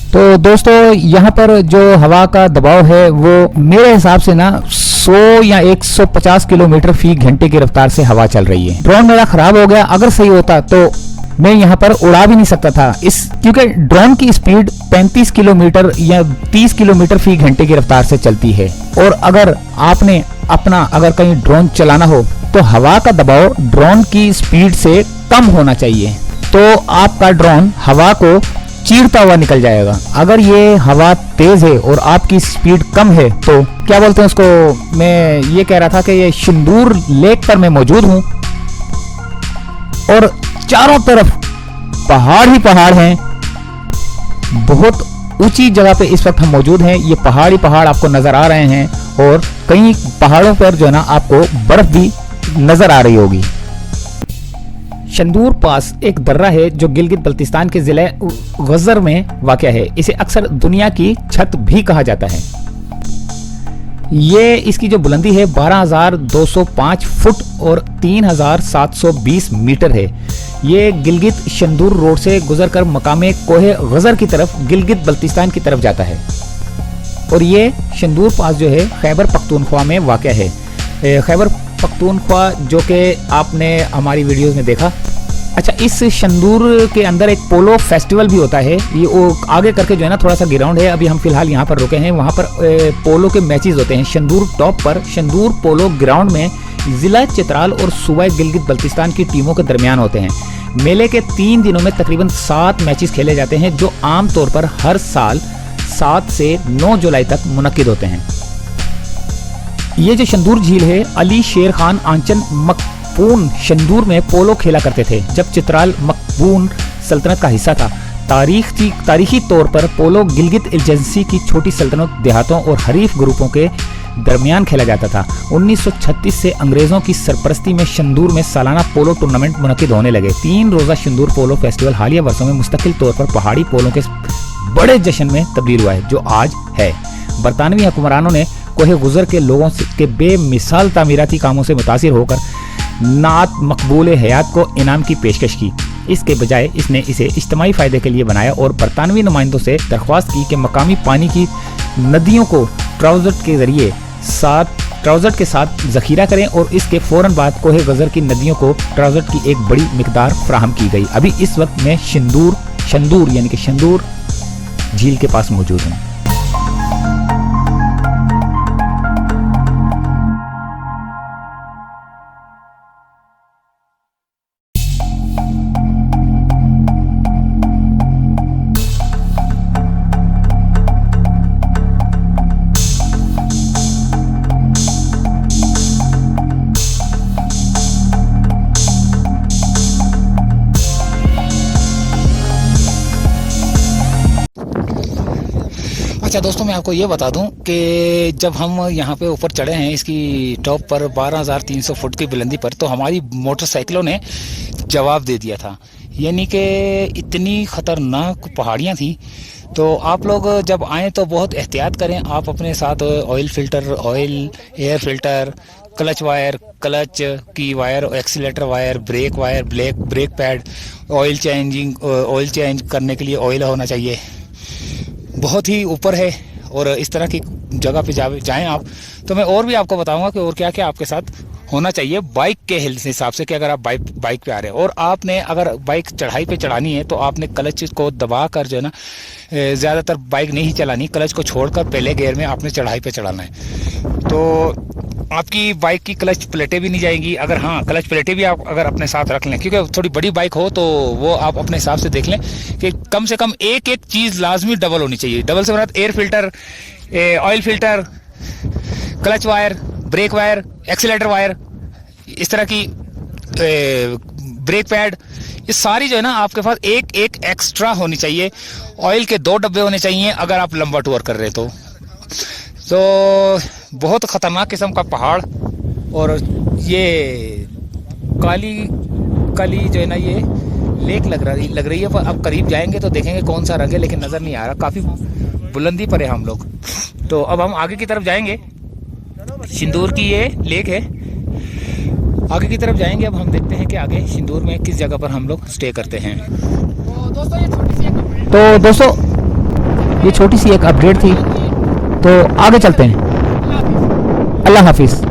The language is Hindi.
तो दोस्तों यहाँ पर जो हवा का दबाव है वो मेरे हिसाब से ना 100 या 150 किलोमीटर फी घंटे की रफ्तार से हवा चल रही है। ड्रोन मेरा खराब हो गया, अगर सही होता तो मैं यहाँ पर उड़ा भी नहीं सकता था क्योंकि ड्रोन की स्पीड 35 किलोमीटर या 30 किलोमीटर फी घंटे की रफ्तार से चलती है। और अगर आपने अगर कहीं ड्रोन चलाना हो तो हवा का दबाव ड्रोन की स्पीड से कम होना चाहिए, तो आपका ड्रोन हवा को चीरता हुआ निकल जाएगा। अगर ये हवा तेज है और आपकी स्पीड कम है तो क्या बोलते हैं उसको, मैं ये कह रहा था कि ये सिंदूर लेक पर मैं मौजूद हूँ और चारों तरफ पहाड़ ही पहाड़ हैं। बहुत ऊंची जगह पे इस वक्त हम मौजूद हैं। ये पहाड़ ही पहाड़ आपको नजर आ रहे हैं और कई पहाड़ों पर जो है ना आपको बर्फ भी नजर आ रही होगी। शंदूर पास एक दर्रा है जो गिलगित बल्तिस्तान के जिले गजर में वाक़या है। इसे अक्सर दुनिया की छत भी कहा जाता है। ये इसकी जो बुलंदी है 12,205 फुट और 3,720 मीटर है। ये गिलगित शंदूर रोड से गुजरकर मकामे कोहे गजर की तरफ गिलगित बल्तिस्तान की तरफ जाता है। और ये शंदूर पास जो है खैबर पख्तूनख्वा में वाक़या है। खैबर पख्तूनख्वा जो कि आपने हमारी वीडियोस में देखा। अच्छा, इस शंदूर के अंदर एक पोलो फेस्टिवल भी होता है। ये वो आगे करके जो है ना थोड़ा सा ग्राउंड है, अभी हम फिलहाल यहाँ पर रुके हैं। वहाँ पर पोलो के मैचेस होते हैं। शंदूर टॉप पर शंदूर पोलो ग्राउंड में जिला चित्राल और सूबा गिलगित बल्तिस्तान की टीमों के दरमियान होते हैं। मेले के 3 दिनों में तकरीबन 7 मैचेस खेले जाते हैं जो आमतौर पर हर साल 7 से 9 जुलाई तक मुनक्किद होते हैं। ये जो शंदूर झील है, अली शेर खान आंचन मकबून शंदूर में पोलो खेला करते थे जब चित्राल मकबून सल्तनत का हिस्सा था। तारीखी तौर पर पोलो गिलगित एजेंसी की छोटी सल्तनत देहातों और हरीफ ग्रुपों के दरमियान खेला जाता था। 1936 से अंग्रेजों की सरपरस्ती में शंदूर में सालाना पोलो टूर्नामेंट मुनक्किद होने लगे। 3 रोजा शंदूर पोलो फेस्टिवल हालिया वर्षों में मुस्तकिल तौर पर पहाड़ी पोलो के बड़े जश्न में तब्दील हुआ है जो आज है। बरतानवी हुक्मरानों ने कोहे गुजर के लोगों के बेमिसाल तामीराती कामों से मुतासिर होकर नात मकबूल हयात को इनाम की पेशकश की। इसके बजाय इसने इसे इज्तिमाई फ़ायदे के लिए बनाया और बरतानवी नुमाइंदों से दरख्वास्त की कि मकामी पानी की नदियों को ट्राउजट के साथ ज़ख़ीरा करें और इसके फ़ौरन बाद कोहे गज़र की नदियों को ट्राउजट की एक बड़ी मिकदार फ्राहम की गई। अभी इस वक्त मैं शंदूर यानी कि शंदूर झील के पास मौजूद हूँ। अच्छा दोस्तों, मैं आपको ये बता दूं कि जब हम यहाँ पे ऊपर चढ़े हैं इसकी टॉप पर 12,300 फुट की बुलंदी पर, तो हमारी मोटरसाइकिलों ने जवाब दे दिया था। यानी कि इतनी ख़तरनाक पहाड़ियाँ थी। तो आप लोग जब आएँ तो बहुत एहतियात करें। आप अपने साथ oil filter, air filter, clutch wire, clutch की wire, accelerator wire, brake wire, brake pad, oil change करने के लिए ऑयल होना चाहिए। बहुत ही ऊपर है और इस तरह की जगह पे जाएं आप, तो मैं और भी आपको बताऊंगा कि और क्या क्या आपके साथ होना चाहिए बाइक के हिसाब से। कि अगर आप बाइक पे आ रहे हैं और आपने अगर बाइक चढ़ाई पे चढ़ानी है तो आपने क्लच को दबा कर जो है ना, ज़्यादातर बाइक नहीं चलानी, क्लच को छोड़कर पहले गियर में आपने चढ़ाई पे चढ़ाना है। तो आपकी बाइक की क्लच प्लेटें भी नहीं जाएंगी। अगर हाँ, क्लच प्लेटें भी आप अगर अपने साथ रख लें, क्योंकि थोड़ी बड़ी बाइक हो तो वो आप अपने हिसाब से देख लें कि कम से कम एक चीज़ लाजमी डबल होनी चाहिए। डबल से बना air filter, oil filter, clutch wire, brake wire, accelerator wire, इस तरह की ब्रेक पैड, ये सारी जो है ना आपके पास एक एक्स्ट्रा होनी चाहिए। ऑयल के 2 डब्बे होने चाहिए अगर आप लंबा टूर कर रहे तो बहुत ख़तरनाक किस्म का पहाड़। और ये काली जो है ना ये लेक लग रही है। पर अब करीब जाएंगे तो देखेंगे कौन सा रंग है, लेकिन नज़र नहीं आ रहा। काफ़ी बुलंदी पर है हम लोग। तो अब हम आगे की तरफ जाएंगे। शंदूर की ये लेक है, आगे की तरफ जाएंगे। अब हम देखते हैं कि आगे शंदूर में किस जगह पर हम लोग स्टे करते हैं। तो दोस्तों ये छोटी सी एक अपडेट थी, तो आगे चलते हैं। अल्लाह हाफिज़।